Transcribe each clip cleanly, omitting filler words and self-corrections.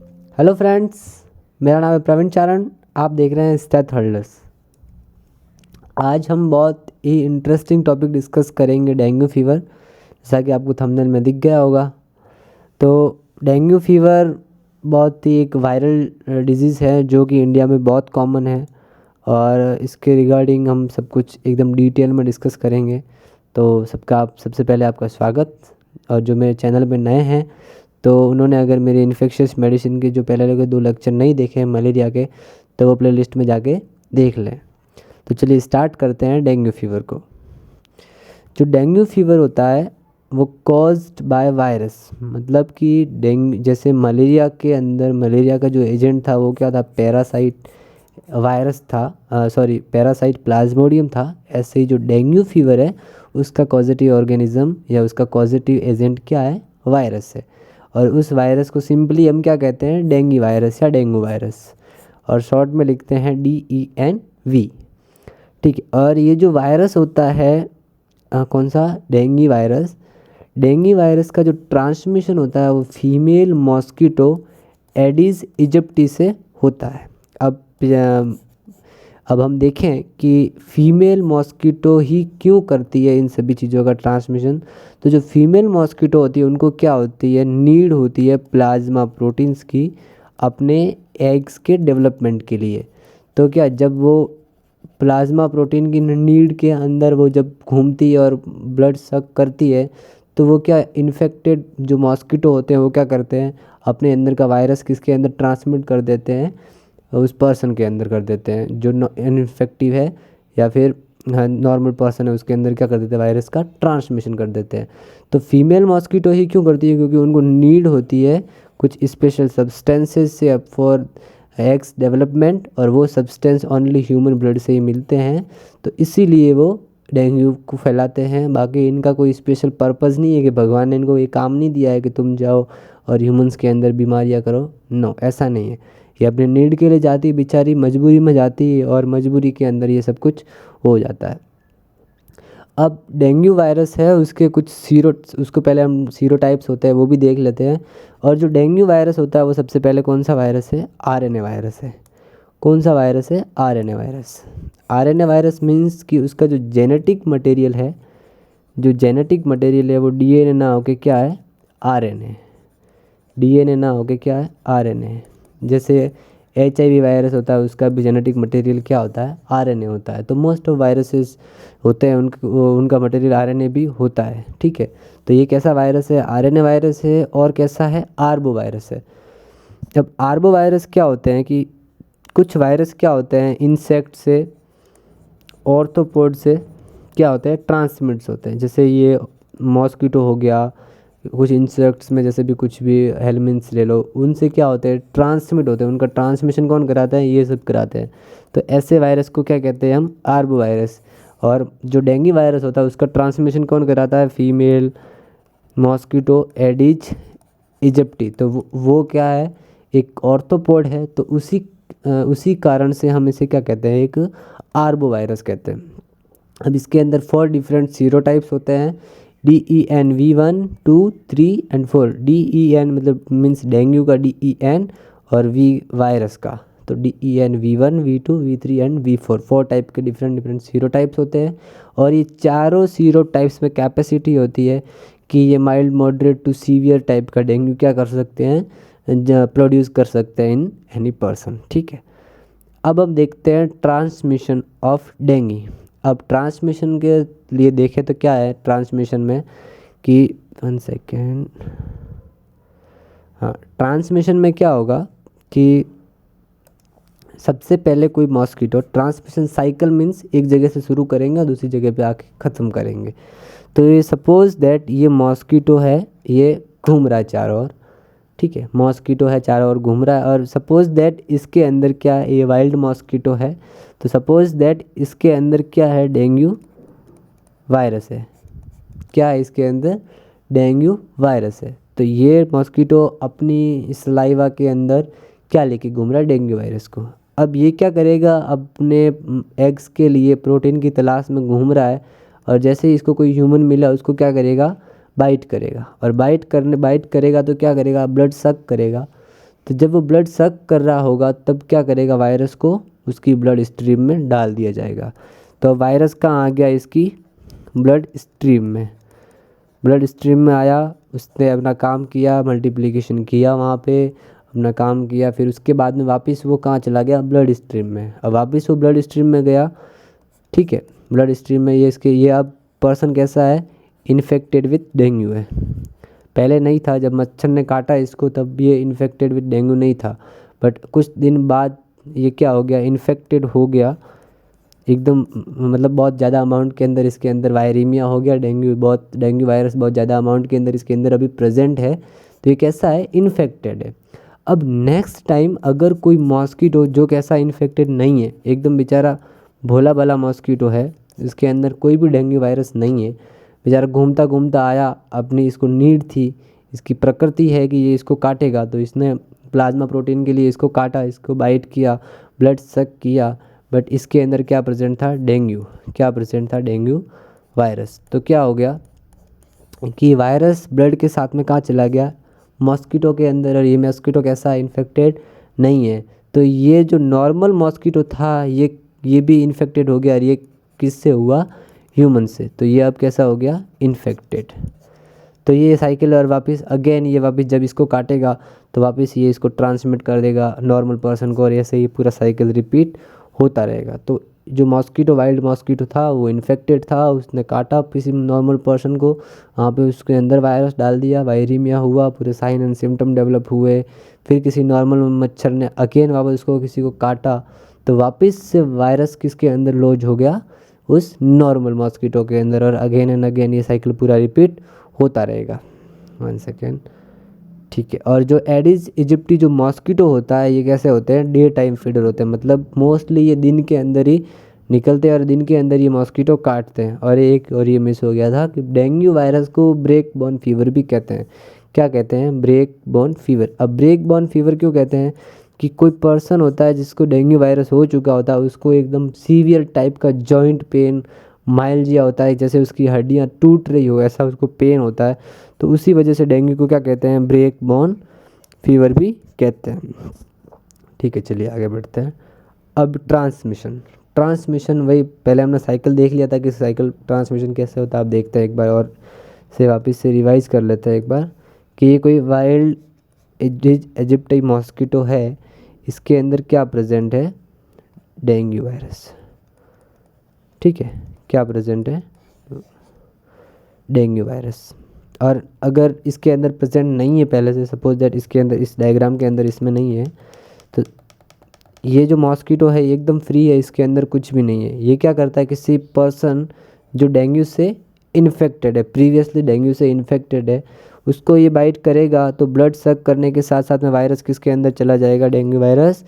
Hello friends, मेरा नाम है प्रवीण चारण। आप देख रहे हैं स्टेथ होल्डर्स। आज हम बहुत ही इंटरेस्टिंग टॉपिक डिस्कस करेंगे, डेंगू फीवर। जैसा कि आपको थंबनेल में दिख गया होगा, तो डेंगू फीवर बहुत ही एक वायरल डिजीज़ है जो कि इंडिया में बहुत कॉमन है, और इसके रिगार्डिंग हम सब कुछ एकदम डिटेल में डिस्कस करेंगे। तो सबसे पहले आपका स्वागत। और जो मेरे चैनल पे नए हैं, तो उन्होंने अगर मेरे इन्फेक्शियस मेडिसिन के जो पहले लगे 2 लेक्चर नहीं देखे हैं मलेरिया के, तो वो प्ले लिस्ट में जाके देख लें। तो चलिए स्टार्ट करते हैं डेंगू फीवर को। जो डेंगू फीवर होता है वो कॉज्ड बाय वायरस, मतलब कि जैसे मलेरिया के अंदर मलेरिया का जो एजेंट था वो क्या था, पैरासाइट वायरस था, पैरासाइट प्लाज्मोडियम था। ऐसे ही जो डेंगू फीवर है उसका कॉजेटिव ऑर्गेनिज्म या उसका कॉजेटिव एजेंट क्या है, वायरस है। और उस वायरस को सिंपली हम क्या कहते हैं, डेंगू वायरस या डेंगू वायरस, और शॉर्ट में लिखते हैं DENV। ठीक है। और ये जो वायरस होता है, कौन सा, डेंगू वायरस। डेंगू वायरस का जो ट्रांसमिशन होता है वो फीमेल मॉस्किटो एडिस इजिप्टी से होता है। अब हम देखें कि फीमेल मॉस्किटो ही क्यों करती है इन सभी चीज़ों का ट्रांसमिशन। तो जो फीमेल मॉस्किटो होती है उनको क्या होती है, नीड होती है प्लाज्मा प्रोटीन्स की अपने एग्स के डेवलपमेंट के लिए। तो क्या, जब वो प्लाज्मा प्रोटीन की नीड के अंदर वो जब घूमती है और ब्लड सक करती है, तो वो क्या, इन्फेक्टेड जो मॉस्किटो होते हैं वो क्या करते हैं, अपने अंदर का वायरस किसके अंदर ट्रांसमिट कर देते हैं, उस पर्सन के अंदर कर देते हैं जो इनफेक्टिव है, या फिर नॉर्मल पर्सन है उसके अंदर क्या कर देते हैं, वायरस का ट्रांसमिशन कर देते हैं। तो फीमेल मॉस्किटो ही क्यों करती है, क्योंकि उनको नीड होती है कुछ स्पेशल सब्सटेंसेस से फॉर एग्स डेवलपमेंट, और वो सब्सटेंस ओनली ह्यूमन ब्लड से ही मिलते हैं। तो इसीलिए वो डेंगू को फैलाते हैं। बाकी इनका कोई स्पेशल पर्पज़ नहीं है कि भगवान ने इनको ये काम नहीं दिया है कि तुम जाओ और ह्यूमंस के अंदर बीमारियां करो। नो, ऐसा नहीं है। ये अपने नीड के लिए जाती है, बेचारी मजबूरी में जाती है, और मजबूरी के अंदर ये सब कुछ हो जाता है। अब डेंगू वायरस है, उसके कुछ उसको पहले हम सीरोटाइप्स होते हैं वो भी देख लेते हैं। और जो डेंगू वायरस होता है वो सबसे पहले कौन सा वायरस है, RNA वायरस है। कौन सा वायरस है, RNA virus. RNA virus means कि उसका जो जेनेटिक मटेरियल है, वो DNA ना होके क्या है, RNA। DNA ना होके क्या है, RNA। जैसे HIV वायरस होता है, उसका भी जेनेटिक मटेरियल क्या होता है, RNA होता है। तो मोस्ट ऑफ वायरसेस होते हैं उनका मटेरियल RNA भी होता है। ठीक है। तो ये कैसा वायरस है, RNA वायरस है। और कैसा है, आर्बो वायरस है। अब आर्बो वायरस क्या होते हैं कि कुछ वायरस क्या होते हैं, इंसेक्ट से, ऑर्थोपोड से क्या होते हैं, ट्रांसमिट्स होते हैं। जैसे ये मॉस्किटो हो गया, कुछ इंसेक्ट्स में जैसे भी कुछ भी हेलमिन्स ले लो, उनसे क्या होते हैं, ट्रांसमिट होते हैं। उनका ट्रांसमिशन कौन कराता है, ये सब कराते हैं। तो ऐसे वायरस को क्या कहते हैं हम, आर्बो वायरस। और जो डेंगू वायरस होता है उसका ट्रांसमिशन कौन कराता है, फीमेल मॉस्किटो एडिज इजिप्टी। तो वो क्या है, एक ऑर्थोपोड है। तो उसी कारण से हम इसे क्या कहते हैं, एक आर्बो वायरस कहते हैं। अब इसके अंदर 4 डिफरेंट सीरोटाइप्स होते हैं, DEN-V1, 2, 3 एंड 4। DEN मतलब मीन्स डेंगू का DEN, और V वायरस का। तो DEN-V1, V2, V3 and V4, 4 type के डिफरेंट सीरोटाइप्स होते हैं। और ये चारों सीरोटाइप्स में कैपेसिटी होती है कि ये mild moderate to severe type का डेंगू क्या कर सकते हैं, प्रोड्यूस कर सकते हैं इन एनी पर्सन। ठीक है। अब हम देखते हैं ट्रांसमिशन ऑफ डेंगू। अब ट्रांसमिशन के लिए देखें तो क्या है ट्रांसमिशन में, कि 1 सेकेंड, हाँ, ट्रांसमिशन में क्या होगा कि सबसे पहले कोई मॉस्किटो ट्रांसमिशन साइकिल मीन्स एक जगह से शुरू करेंगे और दूसरी जगह पे आके ख़त्म करेंगे। तो ये सपोज दैट ये मॉस्किटो है, ये घूम रहा है चारों ओर। ठीक है, मॉस्किटो है चारों ओर घूम रहा है, और सपोज दैट इसके अंदर क्या है, ये वाइल्ड मॉस्किटो है। तो सपोज दैट इसके अंदर क्या है, डेंगू वायरस है। क्या है इसके अंदर, डेंगू वायरस है। तो ये मॉस्किटो अपनी सलाइवा के अंदर क्या लेके घूम रहा है, डेंगू वायरस को। अब ये क्या करेगा, अपने एग्स के लिए प्रोटीन की तलाश में घूम रहा है, और जैसे ही इसको कोई ह्यूमन मिला उसको क्या करेगा, बाइट करेगा। और बाइट करेगा तो क्या करेगा, ब्लड सक करेगा। तो जब वो ब्लड सक कर रहा होगा तब क्या करेगा, वायरस को उसकी ब्लड स्ट्रीम में डाल दिया जाएगा। तो वायरस कहाँ आ गया, इसकी ब्लड स्ट्रीम में। ब्लड स्ट्रीम में आया, उसने अपना काम किया, मल्टीप्लिकेशन किया वहाँ पे, अपना काम किया, फिर उसके बाद में वापस वो कहाँ चला गया, ब्लड स्ट्रीम में। अब वापस वो ब्लड स्ट्रीम में गया, ठीक है, ब्लड स्ट्रीम में ये अब पर्सन कैसा है, इन्फेक्टेड विथ डेंगू है। पहले नहीं था, जब मच्छर ने काटा इसको तब ये इन्फेक्टेड विथ डेंगू नहीं था, बट कुछ दिन बाद ये क्या हो गया, इन्फेक्टेड हो गया एकदम, मतलब बहुत ज़्यादा अमाउंट के अंदर इसके अंदर वायरीमिया हो गया, डेंगू वायरस बहुत ज़्यादा अमाउंट के अंदर इसके अंदर अभी प्रेजेंट है। तो ये कैसा है, इन्फेक्टेड है। अब नेक्स्ट टाइम अगर कोई मॉस्किटो जो कैसा इन्फेक्टेड नहीं है, एकदम बेचारा भोला भाला मॉस्किटो है, इसके अंदर कोई भी डेंगू वायरस नहीं है, बेचारा घूमता घूमता आया, अपनी इसको नीड थी, इसकी प्रकृति है कि ये इसको काटेगा, तो इसने प्लाज्मा प्रोटीन के लिए इसको काटा, इसको बाइट किया, ब्लड सक किया, बट इसके अंदर क्या प्रेजेंट था, डेंगू। क्या प्रेजेंट था, डेंगू वायरस। तो क्या हो गया कि वायरस ब्लड के साथ में कहाँ चला गया, मॉस्किटो के अंदर, और ये मॉस्किटो कैसा इन्फेक्टेड नहीं है। तो ये जो नॉर्मल मॉस्किटो था ये भी इन्फेक्टेड हो गया, और ये किससे हुआ, ह्यूमन से। तो ये अब कैसा हो गया, इन्फेक्टेड। तो ये साइकिल, और वापस अगेन ये वापस जब इसको काटेगा तो वापस ये इसको ट्रांसमिट कर देगा नॉर्मल पर्सन को, और ऐसे ही पूरा साइकिल रिपीट होता रहेगा। तो जो मॉस्किटो, वाइल्ड मॉस्किटो था वो इन्फेक्टेड था, उसने काटा किसी नॉर्मल पर्सन को, वहाँ पे उसके अंदर वायरस डाल दिया, वायरीमिया हुआ, पूरे साइन एंड सिम्टम डेवलप हुए। फिर किसी नॉर्मल मच्छर ने अगेन वापस उसको किसी को काटा, तो वापस से वायरस किसके अंदर लॉज हो गया, उस नॉर्मल मॉस्किटो के अंदर, और अगेन एंड अगेन ये साइकिल पूरा रिपीट होता रहेगा। 1 सेकेंड, ठीक है। और जो एडिस इजिप्टी जो मॉस्किटो होता है, ये कैसे होते हैं, डे टाइम फीडर होते हैं, मतलब मोस्टली ये दिन के अंदर ही निकलते हैं और दिन के अंदर ये मॉस्किटो काटते हैं। और ये मिस हो गया था कि डेंगू वायरस को ब्रेक बॉर्न फीवर भी कहते हैं। क्या कहते हैं, ब्रेक बॉर्न फीवर। अब ब्रेक बॉर्न फीवर क्यों कहते हैं, कि कोई पर्सन होता है जिसको डेंगू वायरस हो चुका होता है, उसको एकदम सीवियर टाइप का जॉइंट पेन, माइल्जिया होता है, जैसे उसकी हड्डियाँ टूट रही हो ऐसा उसको पेन होता है। तो उसी वजह से डेंगू को क्या कहते हैं, ब्रेक बॉर्न फीवर भी कहते हैं। ठीक है, चलिए आगे बढ़ते हैं। अब ट्रांसमिशन वही पहले हमने साइकिल देख लिया था कि साइकिल ट्रांसमिशन कैसे होता है। आप देखते हैं एक बार और से वापस से रिवाइज कर लेते हैं एक बार, कि ये कोई वाइल्ड इजिप्टी मॉस्किटो है, इसके अंदर क्या प्रेजेंट है, डेंगू वायरस। ठीक है, क्या प्रेजेंट है, डेंगू वायरस। और अगर इसके अंदर प्रेजेंट नहीं है पहले से, सपोज दैट इसके अंदर, इस डायग्राम के अंदर इसमें नहीं है, तो ये जो मॉस्किटो है एकदम फ्री है, इसके अंदर कुछ भी नहीं है। ये क्या करता है, किसी पर्सन जो डेंगू से इन्फेक्टेड है, प्रीवियसली डेंगू से इन्फेक्टेड है, उसको ये बाइट करेगा तो ब्लड सक करने के साथ साथ में वायरस किसके अंदर चला जाएगा, डेंगू वायरस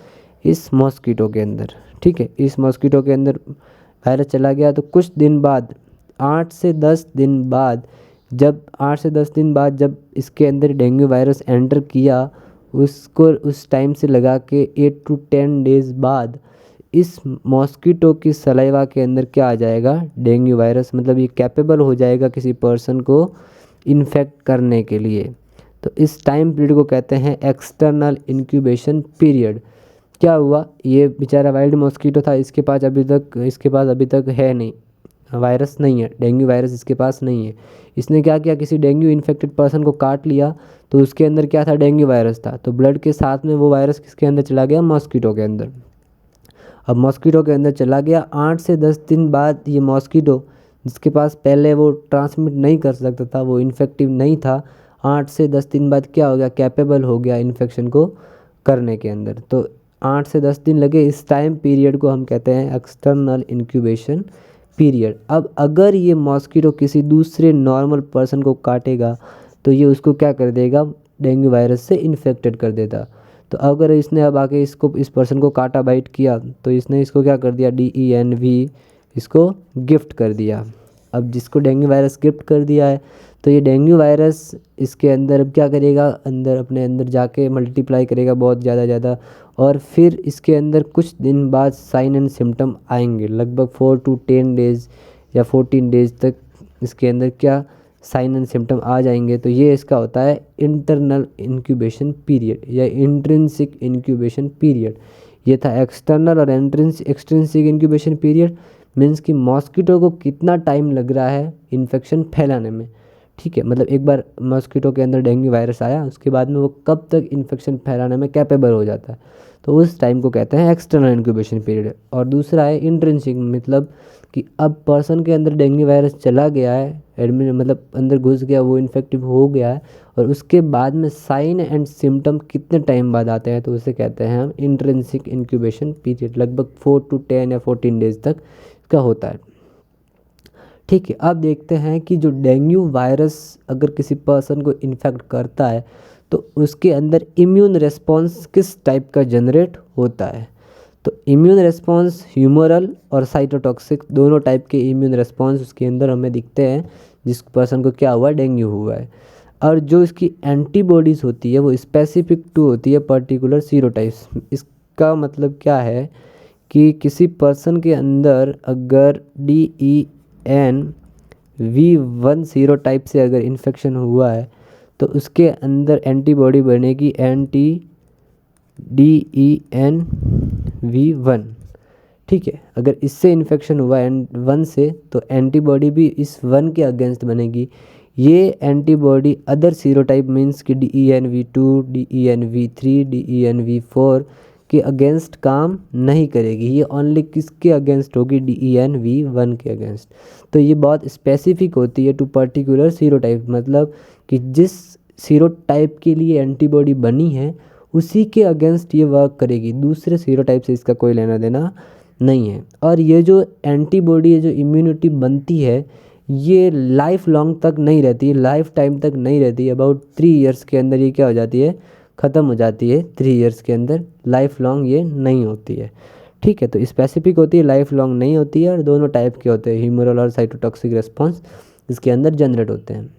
इस मॉस्किटो के अंदर। ठीक है, इस मॉस्किटो के अंदर वायरस चला गया, तो कुछ दिन बाद 8 से 10 दिन बाद जब इसके अंदर डेंगू वायरस एंटर किया, उसको उस टाइम से लगा के 8 to 10 डेज़ बाद इस मॉस्किटो की सलाइवा के अंदर क्या आ जाएगा, डेंगू वायरस। मतलब ये कैपेबल हो जाएगा किसी पर्सन को इन्फेक्ट करने के लिए। तो इस टाइम पीरियड को कहते हैं एक्सटर्नल इंक्यूबेशन पीरियड। क्या हुआ, ये बेचारा वाइल्ड मॉस्किटो था, इसके पास अभी तक है नहीं, वायरस नहीं है, डेंगू वायरस इसके पास नहीं है। इसने क्या किया, किसी डेंगू इन्फेक्टेड पर्सन को काट लिया, तो उसके अंदर क्या था, डेंगू वायरस था। तो ब्लड के साथ में वो वायरस किसके अंदर चला गया, मॉस्किटो के अंदर। अब मॉस्किटो के अंदर चला गया, 8 से 10 दिन बाद ये मॉस्किटो, जिसके पास पहले वो ट्रांसमिट नहीं कर सकता था, वो इन्फेक्टिव नहीं था, 8 से 10 दिन बाद क्या हो गया, कैपेबल हो गया इन्फेक्शन को करने के अंदर। तो 8 से 10 दिन लगे, इस टाइम पीरियड को हम कहते हैं एक्सटर्नल इंक्यूबेशन पीरियड। अब अगर ये मॉस्किटो किसी दूसरे नॉर्मल पर्सन को काटेगा तो ये उसको क्या कर देगा, डेंगू वायरस से इन्फेक्टेड कर देता। तो अगर इसने अब आके इस पर्सन को काटा, बाइट किया, तो इसने इसको क्या कर दिया, DENV इसको गिफ्ट कर दिया। अब जिसको डेंगू वायरस गिफ्ट कर दिया है, तो ये डेंगू वायरस इसके अंदर अब क्या करेगा, अपने अंदर जाके मल्टीप्लाई करेगा बहुत ज़्यादा, और फिर इसके अंदर कुछ दिन बाद साइन एंड सिम्टम आएंगे, लगभग 4 to 10 डेज़ या 14 डेज़ तक इसके अंदर क्या साइन एंड सिम्टम आ जाएंगे तो ये इसका होता है इंटरनल इंक्यूबेशन पीरियड या इंट्रिंसिक इंक्यूबेशन पीरियड। ये था एक्सटर्नल और एक्सट्रिंसिक इंक्यूबेशन पीरियड मीन्स कि मॉस्किटो को कितना टाइम लग रहा है इन्फेक्शन फैलाने में। ठीक है, मतलब एक बार मॉस्किटो के अंदर डेंगू वायरस आया उसके बाद में वो कब तक इन्फेक्शन फैलाने में कैपेबल हो जाता है, तो उस टाइम को कहते हैं एक्सटर्नल इंक्यूबेशन पीरियड। और दूसरा है इंट्रिंसिक, मतलब कि अब पर्सन के अंदर डेंगू वायरस चला गया है, एडमिट मतलब अंदर घुस गया, वो इन्फेक्टिव हो गया है, और उसके बाद में साइन एंड सिम्टम कितने टाइम बाद आते हैं तो उसे कहते हैं हम इंट्रिंसिक इंक्यूबेशन पीरियड। लगभग 4 to 10 या 14 डेज तक का होता है। ठीक है, अब देखते हैं कि जो डेंगू वायरस अगर किसी पर्सन को इन्फेक्ट करता है तो उसके अंदर इम्यून रिस्पॉन्स किस टाइप का जनरेट होता है। तो इम्यून रिस्पॉन्स ह्यूमरल और साइटोटॉक्सिक दोनों टाइप के इम्यून रिस्पॉन्स उसके अंदर हमें दिखते हैं जिस पर्सन को क्या हुआ, डेंगू हुआ है। और जो इसकी एंटीबॉडीज़ होती है वो स्पेसिफिक टू होती है पर्टिकुलर सीरोटाइप्स। इसका मतलब क्या है कि किसी पर्सन के अंदर अगर DENV1 सीरोटाइप से अगर इन्फेक्शन हुआ है तो उसके अंदर एंटीबॉडी बनेगी DENV1। ठीक है, अगर इससे इन्फेक्शन हुआ N1 से तो एंटीबॉडी भी इस 1 के अगेंस्ट बनेगी। ये एंटीबॉडी अदर सीरोटाइप मीन्स कि DENV2, DENV3, DENV4 के अगेंस्ट काम नहीं करेगी, ये ओनली किसके अगेंस्ट होगी, DENV1 के अगेंस्ट। तो ये बहुत स्पेसिफिक होती है टू पर्टिकुलर सीरोटाइप, मतलब कि जिस सीरोटाइप के लिए एंटीबॉडी बनी है उसी के अगेंस्ट ये वर्क करेगी, दूसरे सीरोटाइप से इसका कोई लेना देना नहीं है। और ये जो एंटीबॉडी है, जो इम्यूनिटी बनती है, ये लाइफ लॉन्ग तक नहीं रहती है, लाइफ टाइम तक नहीं रहती है। अबाउट 3 ईयर्स के अंदर ये क्या हो जाती है, ख़त्म हो जाती है। 3 ईयर्स के अंदर लाइफ लॉन्ग ये नहीं होती है। ठीक है, तो स्पेसिफिक होती है, लाइफ लॉन्ग नहीं होती है, और दोनों टाइप के होते हैं, ह्यूमरल और साइटोटॉक्सिक रिस्पॉन्स इसके अंदर जनरेट होते हैं।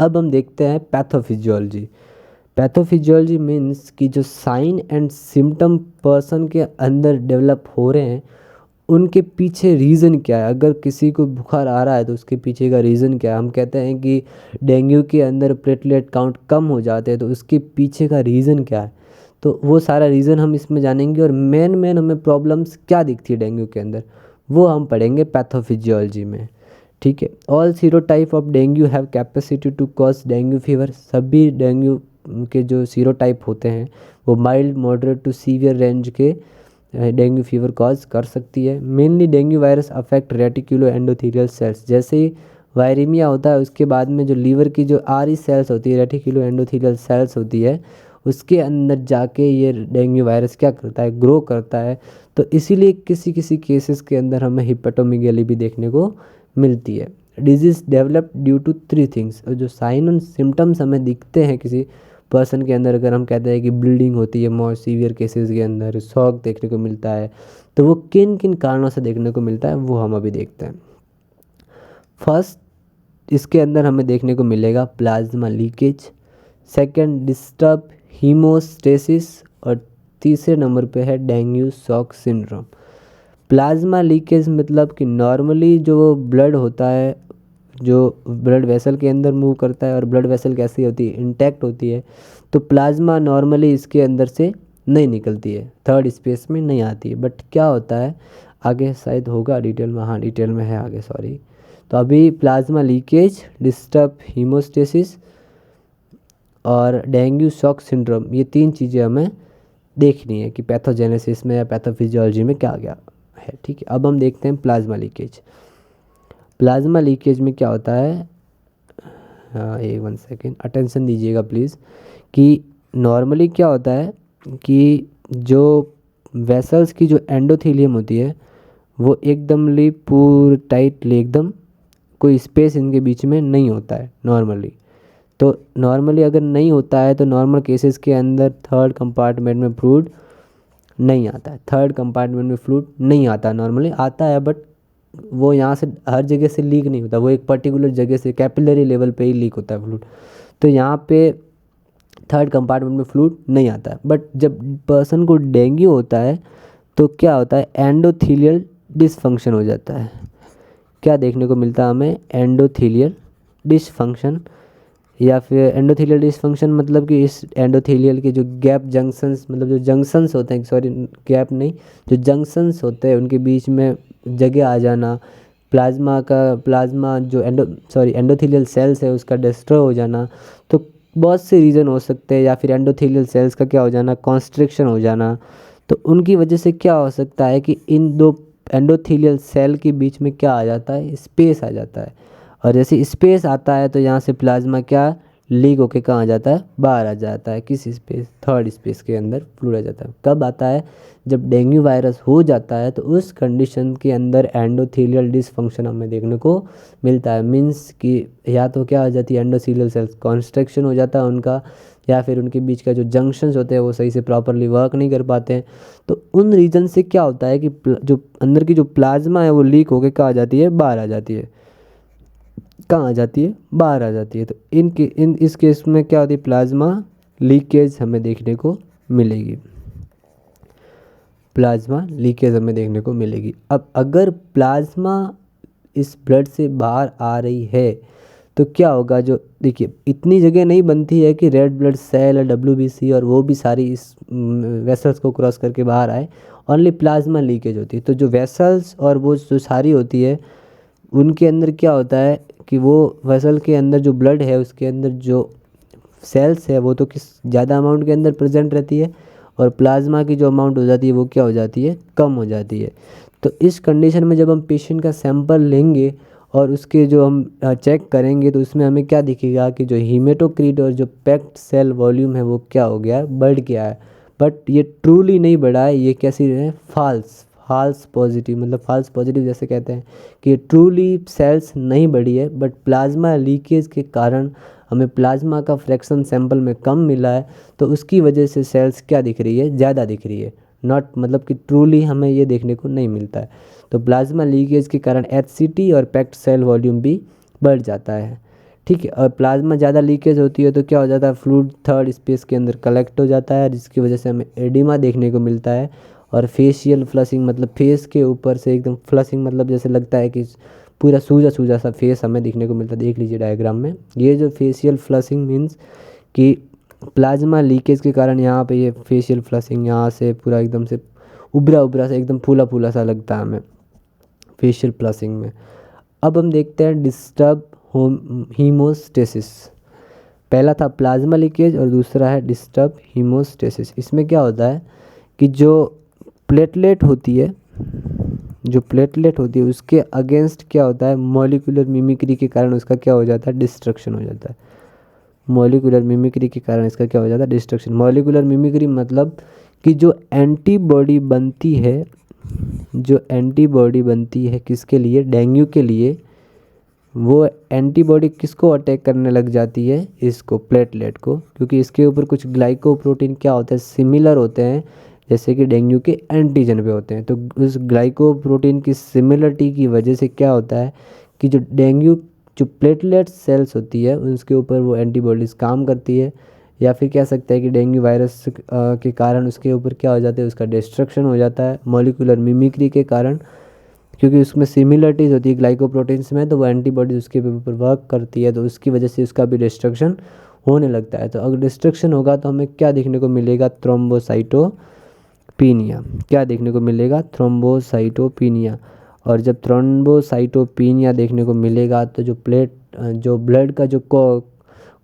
अब हम देखते हैं पैथोफिजियोलॉजी। पैथोफिजियोलॉजी मीन्स कि जो साइन एंड सिम्टम पर्सन के अंदर डेवलप हो रहे हैं उनके पीछे रीज़न क्या है। अगर किसी को बुखार आ रहा है तो उसके पीछे का रीज़न क्या है। हम कहते हैं कि डेंगू के अंदर प्लेटलेट काउंट कम हो जाते हैं तो उसके पीछे का रीज़न क्या है, तो वो सारा रीज़न हम इसमें जानेंगे। और मेन हमें प्रॉब्लम्स क्या दिखती है डेंगू के अंदर वो हम पढ़ेंगे पैथोफिजियोलॉजी में। ठीक है, all serotype of dengue have capacity to cause dengue fever. सभी डेंगू के जो सीरोटाइप होते हैं वो mild, moderate to severe range के डेंगू फीवर कॉज कर सकती है। Mainly dengue virus affect reticuloendothelial cells. जैसे ही वायरीमिया होता है उसके बाद में जो लीवर की जो आरी सेल्स होती है, रेटिकुलो एंडोथेलियल सेल्स होती है, उसके अंदर जाके ये डेंगू वायरस क्या करता है, ग्रो करता है। तो इसीलिए किसी किसी केसेस के अंदर हमें हिपेटोमेगाली भी देखने को मिलती है। Disease develop due to 3 things. और जो साइन एंड सिम्टम्स हमें दिखते हैं किसी पर्सन के अंदर, अगर हम कहते हैं कि ब्लीडिंग होती है मोर सीवियर केसेस के अंदर, शॉक देखने को मिलता है, तो वो किन किन कारणों से देखने को मिलता है वो हम अभी देखते हैं। फर्स्ट, इसके अंदर हमें देखने को मिलेगा plasma leakage. Second, disturb haemostasis. और तीसरे नंबर पे है dengue shock syndrome. Plasma leakage मतलब कि नॉर्मली जो ब्लड होता है, जो ब्लड वेसल के अंदर मूव करता है, और ब्लड वेसल कैसी होती है, इंटैक्ट होती है, तो प्लाज्मा नॉर्मली इसके अंदर से नहीं निकलती है, थर्ड स्पेस में नहीं आती है। बट क्या होता है आगे शायद होगा डिटेल में, हाँ डिटेल में है आगे, सॉरी। तो अभी प्लाज्मा लीकेज, डिस्टर्ब हीमोस्टेसिस और डेंगू शॉक सिंड्रोम, ये 3 चीज़ें हमें देखनी है कि पैथोजेनेसिस में या पैथोफिजियोलॉजी में क्या क्या है। ठीक है, अब हम देखते हैं प्लाज्मा लीकेज। प्लाज्मा लीकेज में क्या होता है, हाँ 1 सेकेंड अटेंशन दीजिएगा प्लीज़, कि नॉर्मली क्या होता है कि जो वेसल्स की जो एंडोथेलियम होती है वो एकदमली पूरी टाइटली, एकदम कोई स्पेस इनके बीच में नहीं होता है नॉर्मली। तो नॉर्मली अगर नहीं होता है तो नॉर्मल केसेस के अंदर थर्ड कंपार्टमेंट में फ्लूइड नहीं आता है, थर्ड कंपार्टमेंट में फ्लूइड नहीं आता, नॉर्मली आता है बट वो यहाँ से हर जगह से लीक नहीं होता, वो एक पर्टिकुलर जगह से कैपिलरी लेवल पे ही लीक होता है फ्लूइड। तो यहाँ पे थर्ड कंपार्टमेंट में फ्लूइड नहीं आता है। बट जब पर्सन को डेंगू होता है तो क्या होता है, एंडोथेलियल डिसफंक्शन हो जाता है। क्या देखने को मिलता है हमें, एंडोथेलियल डिसफंक्शन या फिर एंडोथेलियल डिसफंक्शन, मतलब कि इस एंडोथेलियल के जो गैप जंक्शंस, मतलब जो जंक्शंस होते हैं, सॉरी गैप नहीं, जो जंक्शंस होते हैं उनके बीच में जगह आ जाना, प्लाज्मा जो एंडोथेलियल सेल्स है उसका डिस्ट्रॉय हो जाना। तो बहुत से रीज़न हो सकते हैं, या फिर एंडोथेलियल सेल्स का क्या हो जाना, कॉन्स्ट्रिक्शन हो जाना। तो उनकी वजह से क्या हो सकता है कि इन दो एंडोथेलियल सेल के बीच में क्या आ जाता है, स्पेस आ जाता है। और जैसे स्पेस आता है तो यहाँ से प्लाज्मा क्या लीक होके कहाँ आ जाता है, बाहर आ जाता है, किस स्पेस, थर्ड स्पेस के अंदर फ्लूइड आ जाता है। कब आता है, जब डेंगू वायरस हो जाता है तो उस कंडीशन के अंदर एंडोथेलियल डिसफंक्शन हमें देखने को मिलता है। मीन्स कि या तो क्या हो जाती है, एंडोथेलियल सेल्स कॉन्स्ट्रक्शन हो जाता है उनका, या फिर उनके बीच का जो जंक्शंस होते हैं वो सही से प्रॉपरली वर्क नहीं कर पाते हैं। तो उन रीजन से क्या होता है कि जो अंदर की जो प्लाज्मा है वो लीक होकर कहाँ आ जाती है, बाहर आ जाती है, कहाँ आ जाती है, बाहर आ जाती है। तो इस केस में क्या होती है, प्लाज्मा लीकेज हमें देखने को मिलेगी, प्लाज्मा लीकेज हमें देखने को मिलेगी। अब अगर प्लाज्मा इस ब्लड से बाहर आ रही है तो क्या होगा, जो देखिए इतनी जगह नहीं बनती है कि रेड ब्लड सेल, WBC और वो भी सारी इस वेसल्स को क्रॉस करके बाहर आए, ओनली प्लाज्मा लीकेज होती है। तो जो वेसल्स और वो जो सारी होती है उनके अंदर क्या होता है कि वो वेसल के अंदर जो ब्लड है उसके अंदर जो सेल्स है वो तो किस ज़्यादा अमाउंट के अंदर प्रेजेंट रहती है, और प्लाज्मा की जो अमाउंट हो जाती है वो क्या हो जाती है, कम हो जाती है। तो इस कंडीशन में जब हम पेशेंट का सैंपल लेंगे और उसके जो हम चेक करेंगे तो उसमें हमें क्या दिखेगा कि जो हीमेटोक्रीट और जो पैक्ड सेल वॉल्यूम है वो क्या हो गया है, बढ़ गया है। बट ये ट्रूली नहीं बढ़ा है, ये कैसी है, फाल्स पॉजिटिव, मतलब फाल्स पॉजिटिव जैसे कहते हैं कि ट्रूली सेल्स नहीं बढ़ी है, बट प्लाज्मा लीकेज के कारण हमें प्लाज्मा का फ्रैक्शन सैंपल में कम मिला है, तो उसकी वजह से सेल्स क्या दिख रही है, ज़्यादा दिख रही है। नॉट मतलब कि ट्रूली हमें ये देखने को नहीं मिलता है। तो प्लाज्मा लीकेज के कारण HCT और पैक्ड सेल वॉल्यूम भी बढ़ जाता है, ठीक है। और प्लाज्मा ज़्यादा लीकेज होती है तो क्या हो जाता है, फ्लूइड थर्ड स्पेस के अंदर कलेक्ट हो जाता है, जिसकी वजह से हमें एडिमा देखने को मिलता है। और फेशियल फ्लशिंग, मतलब फेस के ऊपर से एकदम फ्लशिंग, मतलब जैसे लगता है कि पूरा सूजा सूजा सा फेस हमें देखने को मिलता है। देख लीजिए डायग्राम में, ये जो फेशियल फ्लशिंग मीन्स कि प्लाज्मा लीकेज के कारण यहाँ पे ये फेशियल फ्लशिंग यहाँ से पूरा एकदम से उभरा उभरा सा, एकदम फूला फूला सा लगता है हमें फेशियल फ्लशिंग में। अब हम देखते हैं डिस्टर्ब हीमोस्टेसिस। पहला था प्लाज्मा लीकेज और दूसरा है डिस्टर्ब हीमोस्टेसिस। इसमें क्या होता है कि जो प्लेटलेट होती है, उसके अगेंस्ट क्या होता है, मॉलिक्यूलर मिमिक्री के कारण उसका क्या हो जाता है, डिस्ट्रक्शन हो जाता है। मॉलिक्यूलर मिमिक्री के कारण इसका क्या हो जाता है, डिस्ट्रक्शन। मॉलिक्यूलर मिमिक्री मतलब कि जो एंटीबॉडी बनती है, किसके लिए, डेंगू के लिए, वो एंटीबॉडी किसको अटैक करने लग जाती है, इसको प्लेटलेट को, क्योंकि इसके ऊपर कुछ ग्लाइकोप्रोटीन क्या होते हैं, सिमिलर होते हैं जैसे कि डेंगू के एंटीजन पे होते हैं। तो उस ग्लाइकोप्रोटीन की सिमिलरिटी की वजह से क्या होता है कि जो डेंगू जो प्लेटलेट सेल्स होती है उसके ऊपर वो एंटीबॉडीज़ काम करती है, या फिर कह सकते हैं कि डेंगू वायरस के कारण उसके ऊपर क्या हो जाता है, उसका डिस्ट्रक्शन हो जाता है मॉलिक्यूलर मिमिक्री के कारण, क्योंकि उसमें सिमिलरिटीज़ होती है ग्लाइकोप्रोटीन्स में, तो वो एंटीबॉडीज उसके ऊपर वर्क करती है, तो उसकी वजह से उसका भी डिस्ट्रक्शन होने लगता है। तो अगर डिस्ट्रक्शन होगा तो हमें क्या देखने को मिलेगा, थ्रोम्बोसाइटोपिनिया। क्या देखने को मिलेगा, थ्रोम्बोसाइटोपिनिया। और जब थ्रोम्बोसाइटोपिनिया देखने को मिलेगा तो जो ब्लड का जो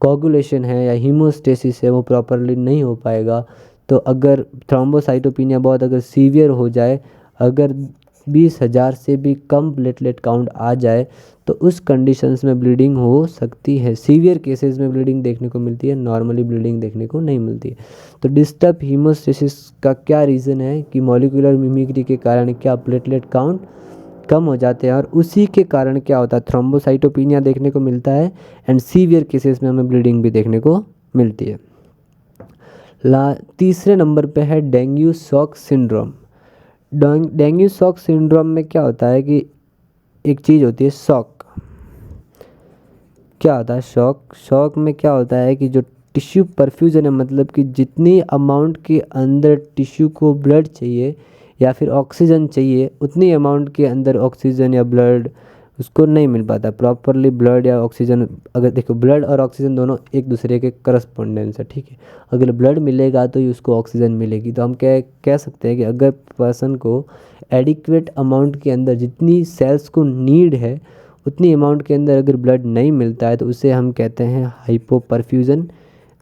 कोगुलेशन है या हीमोस्टेसिस है वो प्रॉपरली नहीं हो पाएगा। तो अगर थ्रोम्बोसाइटोपिनिया बहुत अगर सीवियर हो जाए, अगर 20,000 से भी कम प्लेटलेट काउंट आ जाए तो उस कंडीशंस में ब्लीडिंग हो सकती है। सीवियर केसेस में ब्लीडिंग देखने को मिलती है, नॉर्मली ब्लीडिंग देखने को नहीं मिलती है। तो डिस्टर्ब हीमोस्टेसिस का क्या रीज़न है कि मॉलिक्यूलर मिमिक्री के कारण क्या प्लेटलेट काउंट कम हो जाते हैं, और उसी के कारण क्या होता है, थ्रोम्बोसाइटोपिनिया देखने को मिलता है, एंड सीवियर केसेस में हमें ब्लीडिंग भी देखने को मिलती है। तीसरे नंबर पे है dengue shock syndrome. Dengue shock syndrome में क्या होता है कि एक चीज़ होती है शॉक। क्या होता है शॉक में क्या होता है कि जो टिश्यू परफ्यूजन है, मतलब कि जितनी अमाउंट के अंदर टिश्यू को ब्लड चाहिए या फिर ऑक्सीजन चाहिए, उतनी अमाउंट के अंदर ऑक्सीजन या ब्लड उसको नहीं मिल पाता प्रॉपरली ब्लड या ऑक्सीजन। अगर देखो ब्लड और ऑक्सीजन दोनों एक दूसरे के करस्पॉन्डेंस है, ठीक है। अगर ब्लड मिलेगा तो ही उसको ऑक्सीजन मिलेगी। तो हम कह सकते हैं कि अगर पर्सन को एडिक्वेट अमाउंट के अंदर जितनी सेल्स को नीड है उतनी अमाउंट के अंदर अगर ब्लड नहीं मिलता है तो उसे हम कहते हैं हाइपोपरफ्यूजन,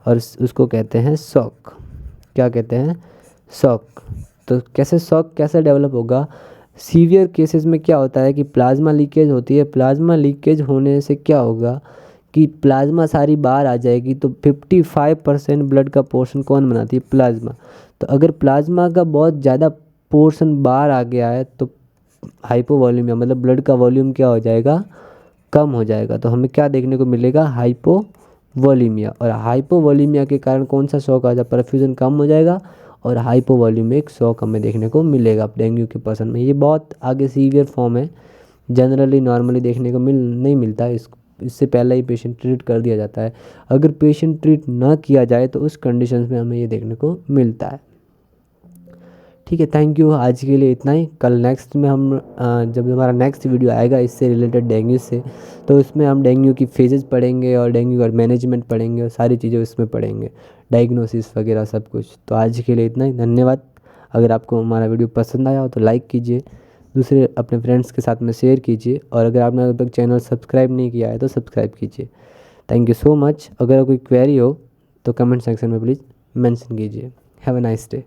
और उसको कहते हैं शॉक। क्या कहते हैं? शॉक। तो कैसे शॉक कैसे डेवलप होगा? सीवियर केसेस में क्या होता है कि प्लाज्मा लीकेज होती है। प्लाज्मा लीकेज होने से क्या होगा कि प्लाज्मा सारी बाहर आ जाएगी। तो 55% ब्लड का पोर्शन कौन बनाती है? प्लाज्मा। तो अगर प्लाज्मा का बहुत ज़्यादा पोर्शन बाहर आ गया है तो हाइपोवॉल्यूमिया मतलब ब्लड का वॉल्यूम क्या हो जाएगा? कम हो जाएगा। तो हमें क्या देखने को मिलेगा? हाइपोवॉलीमिया। और हाइपोवॉलीमिया के कारण कौन सा शॉक आ जाए? परफ्यूजन कम हो जाएगा और हाइपोवॉल्यूमिक शॉक हमें देखने को मिलेगा डेंगू के पर्सन में। ये बहुत आगे सीवियर फॉर्म है, जनरली नॉर्मली देखने को नहीं मिलता है। इससे पहले ही पेशेंट ट्रीट कर दिया जाता है। अगर पेशेंट ट्रीट ना किया जाए तो उस कंडीशंस में हमें ये देखने को मिलता है। ठीक है, थैंक यू। आज के लिए इतना ही। कल नेक्स्ट में हम जब हमारा नेक्स्ट वीडियो आएगा इससे रिलेटेड डेंगू से, तो उसमें हम डेंगू की फेजेस पढ़ेंगे और डेंगू का मैनेजमेंट पढ़ेंगे और सारी चीज़ें उसमें पढ़ेंगे, डायग्नोसिस वगैरह सब कुछ। तो आज के लिए इतना ही, धन्यवाद। अगर आपको हमारा वीडियो पसंद आया हो तो लाइक कीजिए, दूसरे अपने फ्रेंड्स के साथ में शेयर कीजिए, और अगर आपने अभी तक चैनल सब्सक्राइब नहीं किया है तो सब्सक्राइब कीजिए। Thank you so much. अगर कोई क्वेरी हो तो कमेंट सेक्शन में प्लीज़ मेंशन कीजिए। Have a nice day.